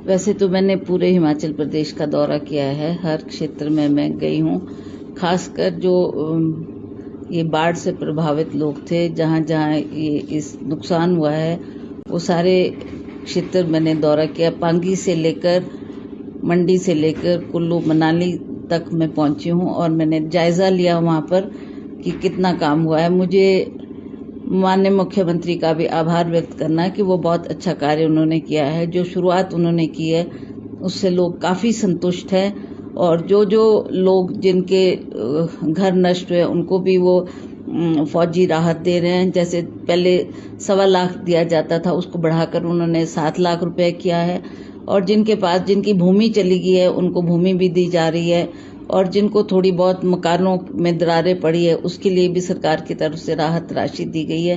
वैसे तो मैंने पूरे हिमाचल प्रदेश का दौरा किया है, हर क्षेत्र में मैं गई हूँ। खासकर जो ये बाढ़ से प्रभावित लोग थे, जहाँ जहाँ ये इस नुकसान हुआ है, वो सारे क्षेत्र मैंने दौरा किया। पांगी से लेकर मंडी से लेकर कुल्लू मनाली तक मैं पहुंची हूँ और मैंने जायज़ा लिया वहाँ पर कि कितना काम हुआ है। मुझे माननीय मुख्यमंत्री का भी आभार व्यक्त करना है कि वो बहुत अच्छा कार्य उन्होंने किया है। जो शुरुआत उन्होंने की है उससे लोग काफ़ी संतुष्ट हैं और जो जो लोग जिनके घर नष्ट हुए उनको भी वो फौजी राहत दे रहे हैं। जैसे पहले 1.25 लाख दिया जाता था, उसको बढ़ाकर उन्होंने 7 लाख रुपए किया है और जिनके पास जिनकी भूमि चली गई है उनको भूमि भी दी जा रही है और जिनको थोड़ी बहुत मकानों में दरारें पड़ी है उसके लिए भी सरकार की तरफ से राहत राशि दी गई है।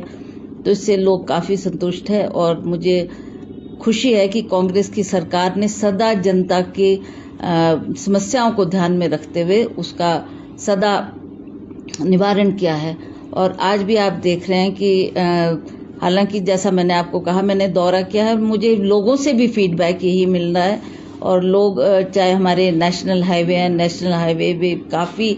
तो इससे लोग काफ़ी संतुष्ट हैं और मुझे खुशी है कि कांग्रेस की सरकार ने सदा जनता की समस्याओं को ध्यान में रखते हुए उसका सदा निवारण किया है। और आज भी आप देख रहे हैं कि हालांकि जैसा मैंने आपको कहा, मैंने दौरा किया है, मुझे लोगों से भी फीडबैक यही मिल रहा है और लोग चाहे हमारे नेशनल हाईवे हैं, नेशनल हाईवे भी काफ़ी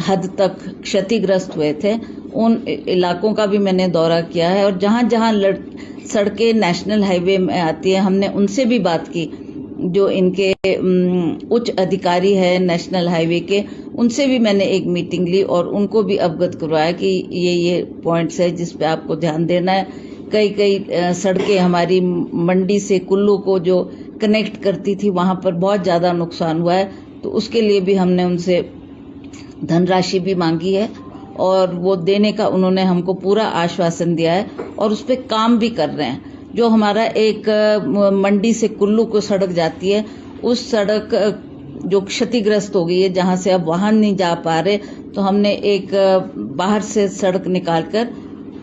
हद तक क्षतिग्रस्त हुए थे, उन इलाकों का भी मैंने दौरा किया है और जहाँ जहाँ सड़कें नेशनल हाईवे में आती है हमने उनसे भी बात की। जो इनके उच्च अधिकारी है नेशनल हाईवे के, उनसे भी मैंने एक मीटिंग ली और उनको भी अवगत करवाया कि ये पॉइंट्स है जिस पे आपको ध्यान देना है। कई सड़कें हमारी मंडी से कुल्लू को जो कनेक्ट करती थी वहां पर बहुत ज़्यादा नुकसान हुआ है, तो उसके लिए भी हमने उनसे धनराशि भी मांगी है और वो देने का उन्होंने हमको पूरा आश्वासन दिया है और उस पर काम भी कर रहे हैं। जो हमारा एक मंडी से कुल्लू को सड़क जाती है, उस सड़क जो क्षतिग्रस्त हो गई है, जहां से अब वाहन नहीं जा पा रहे, तो हमने एक बाहर से सड़क निकालकर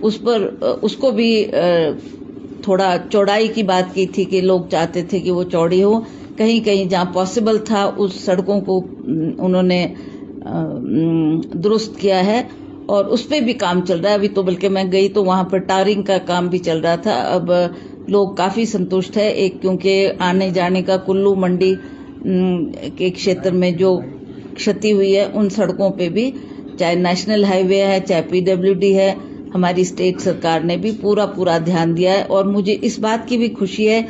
उस पर उसको भी थोड़ा चौड़ाई की बात की थी कि लोग चाहते थे कि वो चौड़ी हो। कहीं कहीं जहाँ पॉसिबल था उस सड़कों को उन्होंने दुरुस्त किया है और उस पर भी काम चल रहा है। अभी तो बल्कि मैं गई तो वहाँ पर टारिंग का काम भी चल रहा था। अब लोग काफ़ी संतुष्ट है, एक क्योंकि आने जाने का कुल्लू मंडी के क्षेत्र में जो क्षति हुई है उन सड़कों पे भी, चाहे नेशनल हाईवे है चाहे पीडब्ल्यूडी है, हमारी स्टेट सरकार ने भी पूरा ध्यान दिया है। और मुझे इस बात की भी खुशी है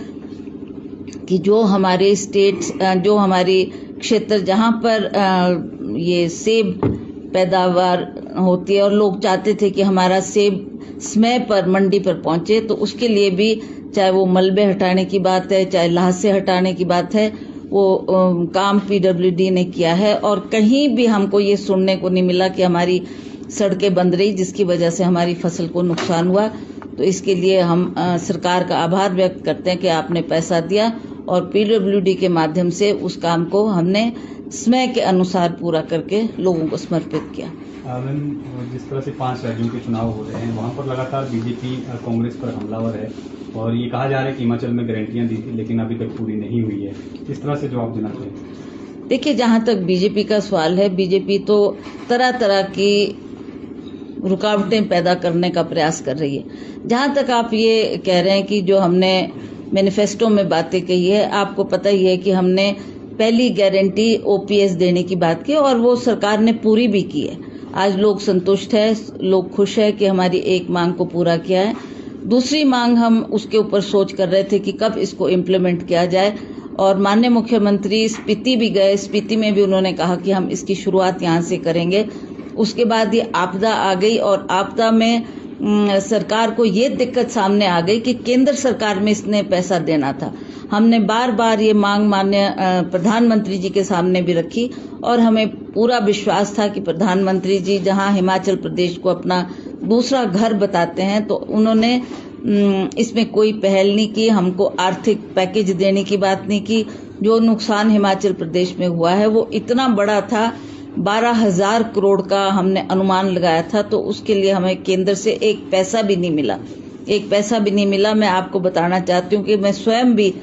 कि जो हमारे जो हमारी क्षेत्र जहाँ पर ये सेब पैदावार होती है और लोग चाहते थे कि हमारा सेब समय पर मंडी पर पहुंचे, तो उसके लिए भी चाहे वो मलबे हटाने की बात है चाहे लाशें हटाने की बात है, वो काम पीडब्ल्यूडी ने किया है। और कहीं भी हमको ये सुनने को नहीं मिला कि हमारी सड़कें बंद रही जिसकी वजह से हमारी फसल को नुकसान हुआ। तो इसके लिए हम सरकार का आभार व्यक्त करते हैं कि आपने पैसा दिया और पीडब्ल्यूडी के माध्यम से उस काम को हमने समय के अनुसार पूरा करके लोगों को समर्पित किया। मैम, जिस तरह से 5 राज्यों के चुनाव हो रहे हैं, वहाँ पर लगातार बीजेपी कांग्रेस पर हमलावर है और ये कहा जा रहा है कि हिमाचल में गारंटियां दी थी लेकिन अभी तक पूरी नहीं हुई है। इस तरह से जवाब देना चाहिए। देखिए, जहाँ तक बीजेपी का सवाल है, बीजेपी तो तरह तरह की रुकावटें पैदा करने का प्रयास कर रही है। जहाँ तक आप ये कह रहे हैं कि जो हमने मैनिफेस्टो में बातें कही है, आपको पता ही है कि हमने पहली गारंटी ओपीएस देने की बात की और वो सरकार ने पूरी भी की है। आज लोग संतुष्ट है, लोग खुश है कि हमारी एक मांग को पूरा किया है। दूसरी मांग हम उसके ऊपर सोच कर रहे थे कि कब इसको इम्प्लीमेंट किया जाए और माननीय मुख्यमंत्री स्पीति भी गए, स्पीति में भी उन्होंने कहा कि हम इसकी शुरुआत यहाँ से करेंगे। उसके बाद ये आपदा आ गई और आपदा में सरकार को ये दिक्कत सामने आ गई कि केंद्र सरकार में इसने पैसा देना था। हमने बार बार ये मांग माननीय प्रधानमंत्री जी के सामने भी रखी और हमें पूरा विश्वास था कि प्रधानमंत्री जी जहां हिमाचल प्रदेश को अपना दूसरा घर बताते हैं, तो उन्होंने इसमें कोई पहल नहीं की, हमको आर्थिक पैकेज देने की बात नहीं की। जो नुकसान हिमाचल प्रदेश में हुआ है वो इतना बड़ा था, 12,000 करोड़ का हमने अनुमान लगाया था, तो उसके लिए हमें केंद्र से एक पैसा भी नहीं मिला। मैं आपको बताना चाहती हूँ कि मैं स्वयं भी,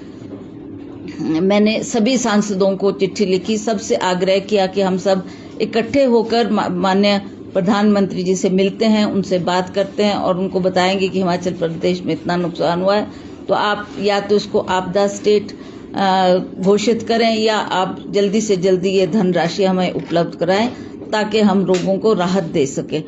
मैंने सभी सांसदों को चिट्ठी लिखी, सबसे आग्रह किया कि हम सब इकट्ठे होकर माननीय प्रधानमंत्री जी से मिलते हैं, उनसे बात करते हैं और उनको बताएंगे कि हिमाचल प्रदेश में इतना नुकसान हुआ है, तो आप या तो इसको आपदा स्टेट घोषित करें या आप जल्दी से जल्दी ये धनराशि हमें उपलब्ध कराएं ताकि हम लोगों को राहत दे सके।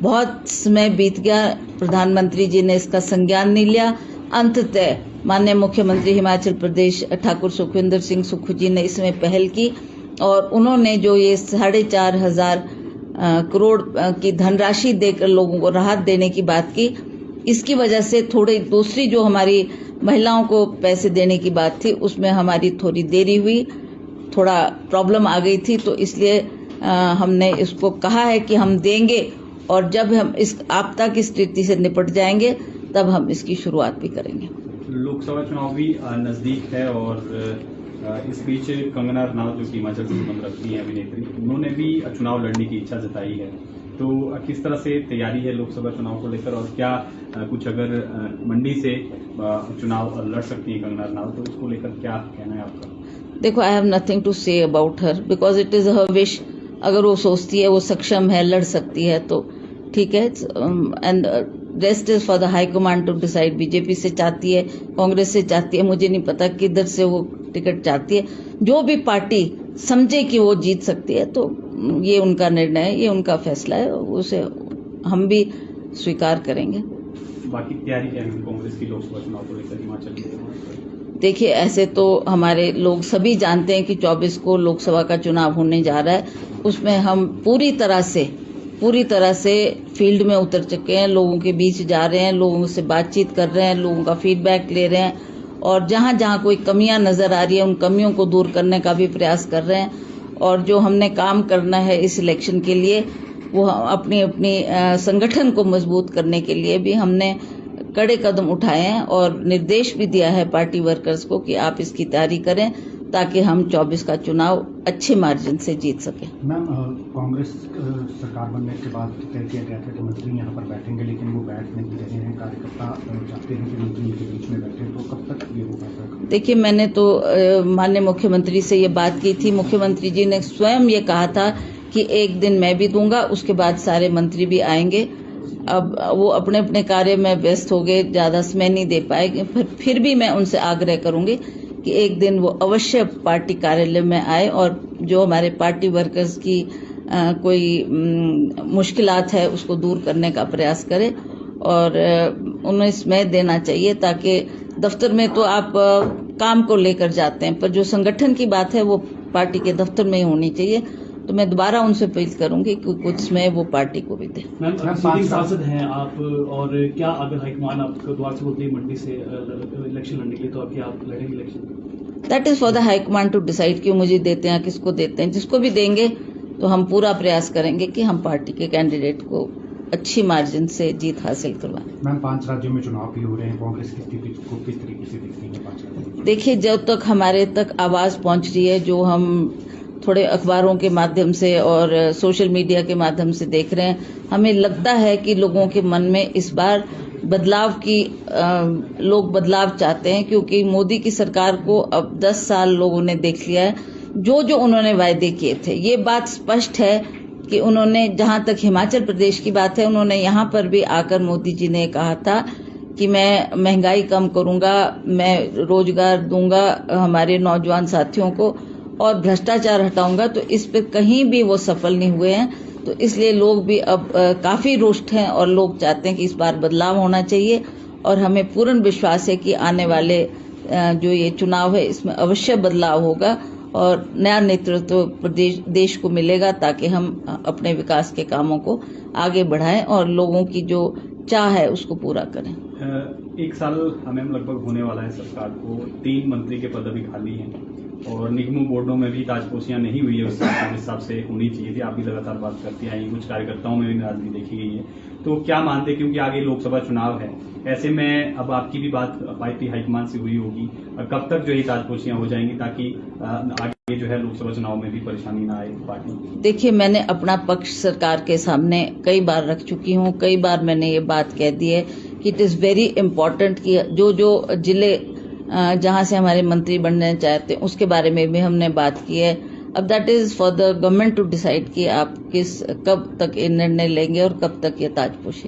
बहुत समय बीत गया, प्रधानमंत्री जी ने इसका संज्ञान नहीं लिया। अंततः माननीय मुख्यमंत्री हिमाचल प्रदेश ठाकुर सुखविंदर सिंह सुक्खू जी ने इसमें पहल की और उन्होंने जो ये 4,500 करोड़ की धनराशि देकर लोगों को राहत देने की बात की, इसकी वजह से थोड़ी दूसरी जो हमारी महिलाओं को पैसे देने की बात थी उसमें हमारी थोड़ी देरी हुई, थोड़ा प्रॉब्लम आ गई थी, तो इसलिए हमने इसको कहा है कि हम देंगे और जब हम इस आपदा की स्थिति से निपट जाएंगे तब हम इसकी शुरुआत भी करेंगे। लोकसभा चुनाव भी नजदीक है और इस बीच कंगना रनौत जो कि हिमाचल से संबंध रखती है अभिनेत्री, उन्होंने भी चुनाव लड़ने की इच्छा जताई है। तो किस तरह से तैयारी है लोकसभा चुनाव को लेकर और क्या कुछ अगर मंडी से चुनाव लड़ सकती है कंगना रनौत, तो उसको लेकर क्या कहना है आपका? देखो, I have nothing to say about her because it is her wish. अगर वो सोचती है, वो सक्षम है, लड़ सकती है तो ठीक है, and rest is for the high command to decide. BJP से चाहती है, कांग्रेस से चाहती है, मुझे नहीं पता किधर से वो टिकट चाहती है। जो भी पार्टी समझे कि वो जीत सकती है तो ये उनका निर्णय है, ये उनका फैसला है, उसे हम भी स्वीकार करेंगे। बाकी तैयारी क्या है कांग्रेस की लोकसभा चुनाव को लेकर हिमाचल में? देखिए, ऐसे तो हमारे लोग सभी जानते हैं कि 24 को लोकसभा का चुनाव होने जा रहा है। उसमें हम पूरी तरह से फील्ड में उतर चुके हैं, लोगों के बीच जा रहे हैं, लोगों से बातचीत कर रहे हैं, लोगों का फीडबैक ले रहे हैं और जहां जहां कोई कमियां नजर आ रही है उन कमियों को दूर करने का भी प्रयास कर रहे हैं। और जो हमने काम करना है इस इलेक्शन के लिए, वो अपनी संगठन को मजबूत करने के लिए भी हमने कड़े कदम उठाए हैं और निर्देश भी दिया है पार्टी वर्कर्स को कि आप इसकी तैयारी करें ताकि हम 24 का चुनाव अच्छे मार्जिन से जीत सकें। मैम, कांग्रेस सरकार बनने के बाद तय किया गया था कि मंत्री यहाँ पर बैठेंगे, लेकिन वो बैठ नहीं रहे हैं। कार्यकर्ता चाहते हैं कि मंत्री के बीच में बैठे, तो कब तक ये होगा? देखिए, मैंने तो माननीय मुख्यमंत्री से ये बात की थी। मुख्यमंत्री जी ने स्वयं ये कहा था कि एक दिन मैं भी दूंगा, उसके बाद सारे मंत्री भी आएंगे। अब वो अपने अपने कार्य में व्यस्त हो गए, ज्यादा समय नहीं दे पाएंगे। फिर भी मैं उनसे आग्रह करूंगी कि एक दिन वो अवश्य पार्टी कार्यालय में आए और जो हमारे पार्टी वर्कर्स की कोई मुश्किलात है उसको दूर करने का प्रयास करें और उन्हें समय देना चाहिए ताकि दफ्तर में तो आप काम को लेकर जाते हैं, पर जो संगठन की बात है वो पार्टी के दफ्तर में ही होनी चाहिए। तो मैं दोबारा उनसे अपील करूंगी कि कुछ समय वो पार्टी को भी दें। मैम, सांसद हैं आप और क्या अगर हाईकमान आपको द्वार से बोलती है मंडी से इलेक्शन लड़ने के लिए, तो क्या आप लड़ेंगे election? That is for the high command to decide क्यों मुझे देते हैं, किसको देते हैं। जिसको भी देंगे तो हम पूरा प्रयास करेंगे कि हम पार्टी के कैंडिडेट को अच्छी मार्जिन से जीत हासिल करवाएं। मैम, 5 राज्यों में चुनाव भी हो रहे हैं, कांग्रेस की स्थिति को किस तरीके से देखती है 5 राज्यों में? देखिए, जब तक हमारे तक आवाज पहुंच रही है, जो हम थोड़े अखबारों के माध्यम से और सोशल मीडिया के माध्यम से देख रहे हैं, हमें लगता है कि लोगों के मन में इस बार लोग बदलाव चाहते हैं, क्योंकि मोदी की सरकार को अब 10 साल लोगों ने देख लिया है। जो उन्होंने वायदे किए थे, ये बात स्पष्ट है कि उन्होंने, जहां तक हिमाचल प्रदेश की बात है, उन्होंने यहां पर भी आकर मोदी जी ने कहा था कि मैं महंगाई कम करूंगा, मैं रोजगार दूंगा हमारे नौजवान साथियों को और भ्रष्टाचार हटाऊंगा। तो इस पे कहीं भी वो सफल नहीं हुए हैं, तो इसलिए लोग भी अब काफी रुष्ट हैं और लोग चाहते हैं कि इस बार बदलाव होना चाहिए और हमें पूर्ण विश्वास है कि आने वाले जो ये चुनाव है इसमें अवश्य बदलाव होगा और नया नेतृत्व देश को मिलेगा ताकि हम अपने विकास के कामों को आगे बढ़ाएं और लोगों की जो चाह है उसको पूरा करें। 1 साल हमें लगभग होने वाला है सरकार को, 3 मंत्री के पद अभी खाली हैं और निगमों बोर्डों में भी ताजपोशियां नहीं हुई है उस हिसाब से होनी चाहिए थी। आप भी लगातार बात करती आई, कुछ कार्यकर्ताओं में भी नाराजगी देखी गई है, तो क्या मानते, क्योंकि आगे लोकसभा चुनाव है, ऐसे में अब आपकी भी बात पार्टी हाईकमान से हुई होगी, और कब तक जो ये ताजपोशियां हो जाएंगी ताकि आगे जो है लोकसभा चुनाव में भी परेशानी ना आए पार्टी? देखिए, मैंने अपना पक्ष सरकार के सामने कई बार रख चुकी हूँ, कई बार मैंने ये बात कह दी है कि इट इज वेरी इम्पोर्टेंट कि जो जिले जहां से हमारे मंत्री बनना चाहते हैं उसके बारे में भी हमने बात की है। अब that is for the government to decide कि आप कब तक ये निर्णय लेंगे और कब तक ये ताजपोशी